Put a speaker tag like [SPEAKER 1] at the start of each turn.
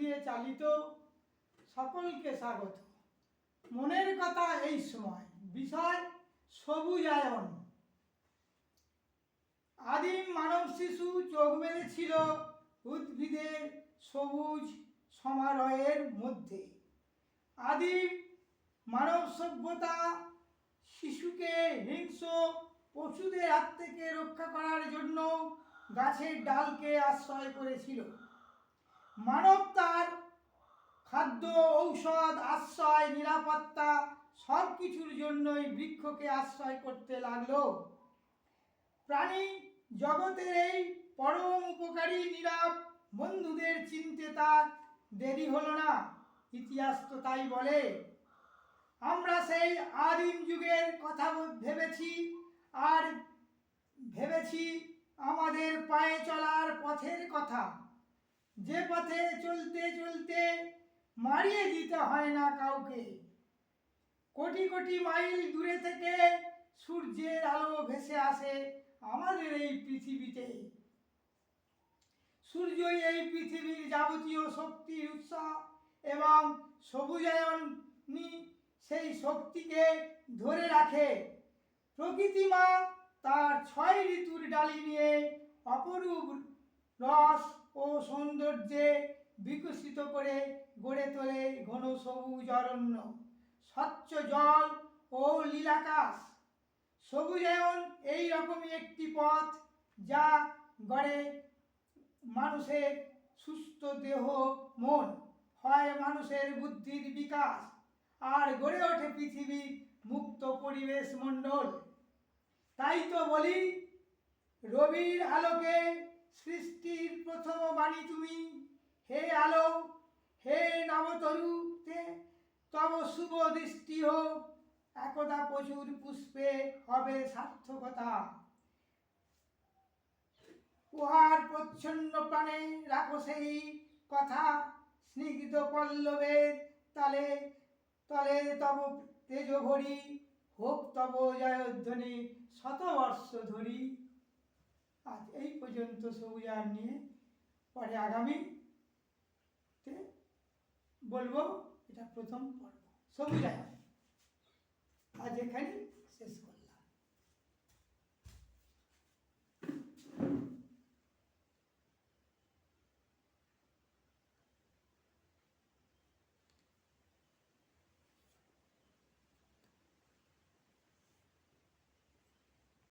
[SPEAKER 1] দিয়ে চালিত সকলকে স্বাগত। মনের কথা এই সময়, বিষয় সবুজায়ন। আদিম মানব শিশু চোখ মেলেছিল উদ্ভিদের সবুজ সমারোহের মধ্যে। আদিম মানব সভ্যতা শিশুকে হিংস্র পশুদের হাত থেকে রক্ষা করার জন্য গাছের ডালকে আশ্রয় করেছিল। মানব তার খাদ্য, ঔষধ, আশ্রয়, নিরাপত্তা সব কিছুর জন্যই বৃক্ষকে আশ্রয় করতে লাগলো। প্রাণী জগতের এই পরম উপকারী নীরব বন্ধুদের চিনতে তার দেরি হলো না। ইতিহাস তো তাই বলে। আমরা সেই আদিম যুগের কথা ভেবেছি, আর ভেবেছি আমাদের পায়ে চলার পথের কথা, যে পথে চলতে চলতে মারিয়ে দিতে হয় না কাউকে। কোটি কোটি মাইল দূরে থেকে সূর্যের আলো ভেসে আসে আমাদের এই পৃথিবীতে। সূর্যই এই পৃথিবীর যাবতীয় শক্তির উৎস এবং সবুজায়নী সেই শক্তিকে ধরে রাখে। প্রকৃতি মা তার 6 ঋতুর ডালি নিয়ে অপরূপ রস ও সৌন্দর্যে বিকশিত করে গড়ে তোলে ঘন সবুজ অরণ্য, স্বচ্ছ জল ও নীলাকাশ। সবুজায়ন এই রকমই একটি পথ যা গড়ে মানুষের সুস্থ দেহ মন, হয় মানুষের বুদ্ধির বিকাশ, আর গড়ে ওঠে পৃথিবীর মুক্ত পরিবেশ মণ্ডল। তাই তো বলি, রবির আলোকে সৃষ্টির প্রথম বাণী তুমি। হে আলো, হে নবতরুতে তব শুভ দৃষ্টি হোক, একদা প্রচুর পুষ্পে হবে সার্থকতা। উহার প্রচ্ছন্ন প্রাণে রাখো সেই কথা, স্নিগ্ধ পল্লবের তালে তলে তব তেজ ভরি, হোক তব জয়ধ্বনি শতবর্ষ ধরি। আজ এই পর্যন্ত সবুজায়ন নিয়ে, পরে আগামীতে বলবো। এটা প্রথম পর্ব সবুজায়ন। আজ এখানে